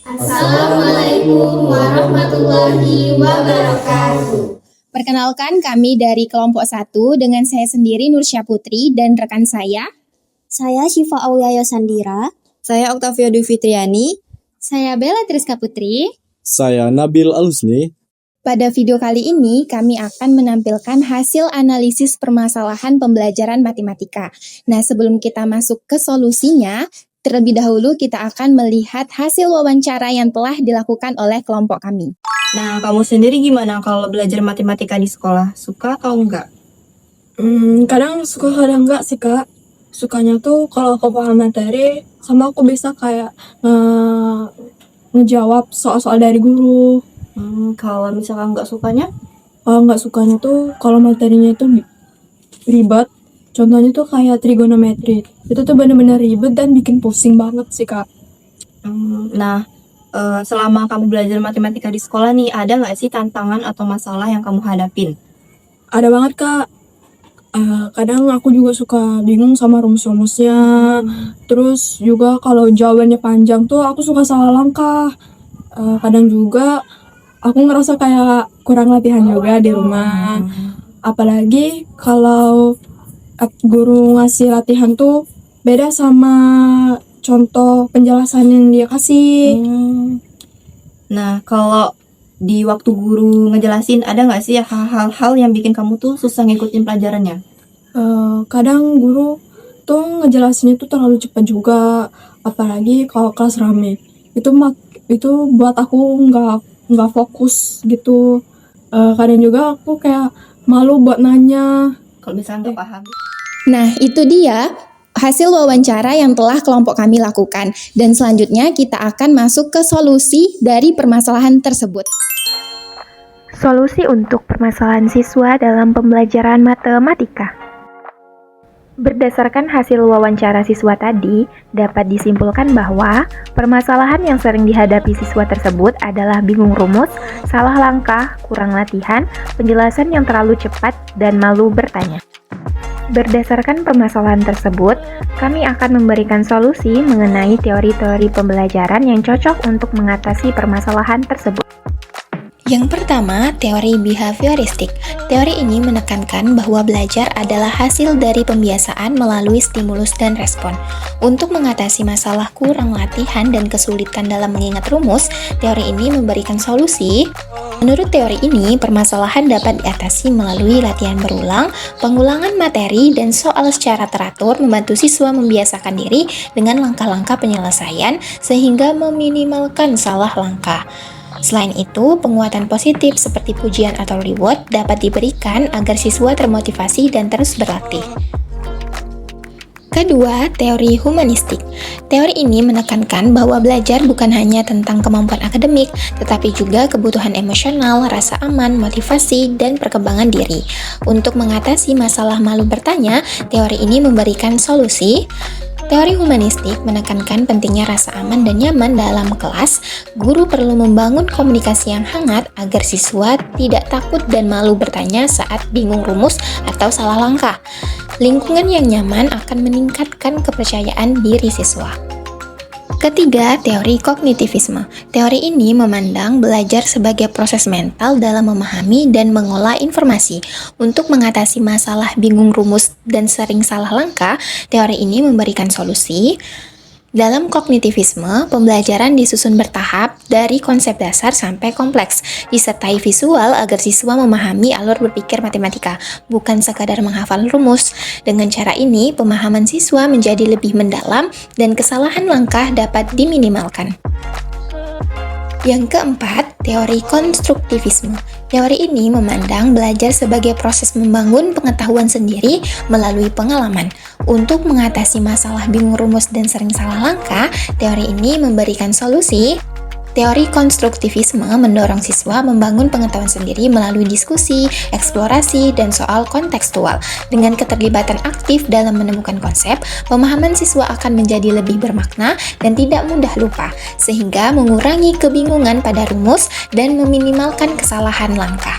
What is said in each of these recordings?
Assalamualaikum warahmatullahi wabarakatuh. Perkenalkan, kami dari kelompok 1 dengan saya sendiri Nursya Putri dan rekan saya Syifa Aulia Sandira. Saya Oktavia Dwi Fitriani. Saya Bella Triska Putri. Saya Nabil Alusni. Pada video kali ini, kami akan menampilkan hasil analisis permasalahan pembelajaran matematika. Nah, sebelum kita masuk ke solusinya, terlebih dahulu kita akan melihat hasil wawancara yang telah dilakukan oleh kelompok kami. Nah, kamu sendiri gimana kalau belajar matematika di sekolah? Suka atau enggak? Kadang suka, kadang enggak sih, Kak. Sukanya tuh kalau aku paham materi, sama aku bisa kayak ngejawab soal-soal dari guru. Kalau misalkan enggak sukanya? Kalau enggak sukanya tuh kalau materinya itu ribet. Contohnya tuh kayak trigonometri. Itu tuh benar-benar ribet dan bikin pusing banget sih, Kak. Nah, selama kamu belajar matematika di sekolah nih, ada nggak sih tantangan atau masalah yang kamu hadapin? Ada banget, Kak. Kadang aku juga suka bingung sama rumus-rumusnya. Terus juga kalau jawabannya panjang tuh aku suka salah langkah. Kadang juga aku ngerasa kayak kurang latihan juga di rumah. Apalagi kalau guru ngasih latihan tuh beda sama contoh penjelasan yang dia kasih. Nah, kalau di waktu guru ngejelasin, ada nggak sih hal-hal yang bikin kamu tuh susah ngikutin pelajarannya? Kadang guru tuh ngejelasinnya tuh terlalu cepat juga, apalagi kalau kelas rame. Itu buat aku nggak fokus gitu. Kadang juga aku kayak malu buat nanya. Kalau misalnya nggak paham. Nah, itu dia hasil wawancara yang telah kelompok kami lakukan. Dan selanjutnya kita akan masuk ke solusi dari permasalahan tersebut. Solusi untuk permasalahan siswa dalam pembelajaran matematika. Berdasarkan hasil wawancara siswa tadi, dapat disimpulkan bahwa permasalahan yang sering dihadapi siswa tersebut adalah bingung rumus, salah langkah, kurang latihan, penjelasan yang terlalu cepat, dan malu bertanya. Berdasarkan permasalahan tersebut, kami akan memberikan solusi mengenai teori-teori pembelajaran yang cocok untuk mengatasi permasalahan tersebut. Yang pertama, teori behavioristik. Teori ini menekankan bahwa belajar adalah hasil dari pembiasaan melalui stimulus dan respon. Untuk mengatasi masalah kurang latihan dan kesulitan dalam mengingat rumus, teori ini memberikan solusi. Menurut teori ini, permasalahan dapat diatasi melalui latihan berulang, pengulangan materi, dan soal secara teratur membantu siswa membiasakan diri dengan langkah-langkah penyelesaian sehingga meminimalkan salah langkah. Selain itu, penguatan positif seperti pujian atau reward dapat diberikan agar siswa termotivasi dan terus berlatih. Kedua, teori humanistik. Teori ini menekankan bahwa belajar bukan hanya tentang kemampuan akademik, tetapi juga kebutuhan emosional, rasa aman, motivasi, dan perkembangan diri. Untuk mengatasi masalah malu bertanya, teori ini memberikan solusi. Teori humanistik menekankan pentingnya rasa aman dan nyaman dalam kelas. Guru perlu membangun komunikasi yang hangat agar siswa tidak takut dan malu bertanya saat bingung rumus atau salah langkah. Lingkungan yang nyaman akan meningkatkan kepercayaan diri siswa. Ketiga, teori kognitivisme. Teori ini memandang belajar sebagai proses mental dalam memahami dan mengolah informasi. Untuk mengatasi masalah bingung rumus dan sering salah langkah, teori ini memberikan solusi. Dalam kognitivisme, pembelajaran disusun bertahap dari konsep dasar sampai kompleks, disertai visual agar siswa memahami alur berpikir matematika, bukan sekadar menghafal rumus. Dengan cara ini, pemahaman siswa menjadi lebih mendalam dan kesalahan langkah dapat diminimalkan. Yang keempat, teori konstruktivisme. Teori ini memandang belajar sebagai proses membangun pengetahuan sendiri melalui pengalaman. Untuk mengatasi masalah bingung rumus dan sering salah langkah, teori ini memberikan solusi. Teori konstruktivisme mendorong siswa membangun pengetahuan sendiri melalui diskusi, eksplorasi, dan soal kontekstual. Dengan keterlibatan aktif dalam menemukan konsep, pemahaman siswa akan menjadi lebih bermakna dan tidak mudah lupa, sehingga mengurangi kebingungan pada rumus dan meminimalkan kesalahan langkah.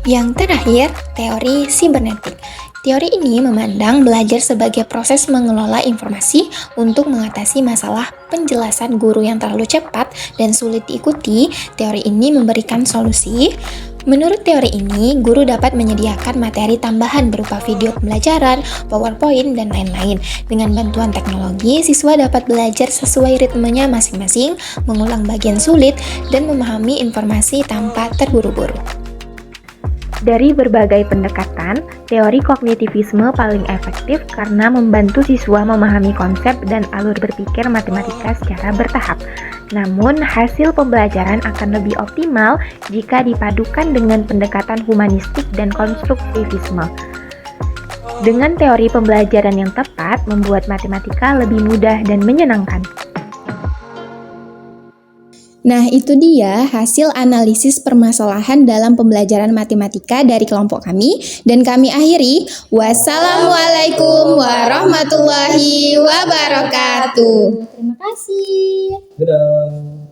Yang terakhir, teori sibernetik. Teori ini memandang belajar sebagai proses mengelola informasi untuk mengatasi masalah penjelasan guru yang terlalu cepat dan sulit diikuti. Teori ini memberikan solusi. Menurut teori ini, guru dapat menyediakan materi tambahan berupa video pembelajaran, PowerPoint, dan lain-lain. Dengan bantuan teknologi, siswa dapat belajar sesuai ritmenya masing-masing, mengulang bagian sulit, dan memahami informasi tanpa terburu-buru. Dari berbagai pendekatan, teori kognitivisme paling efektif karena membantu siswa memahami konsep dan alur berpikir matematika secara bertahap. Namun, hasil pembelajaran akan lebih optimal jika dipadukan dengan pendekatan humanistik dan konstruktivisme. Dengan teori pembelajaran yang tepat, membuat matematika lebih mudah dan menyenangkan. Nah, itu dia hasil analisis permasalahan dalam pembelajaran matematika dari kelompok kami. Dan kami akhiri, wassalamualaikum warahmatullahi wabarakatuh. Terima kasih. Dadah.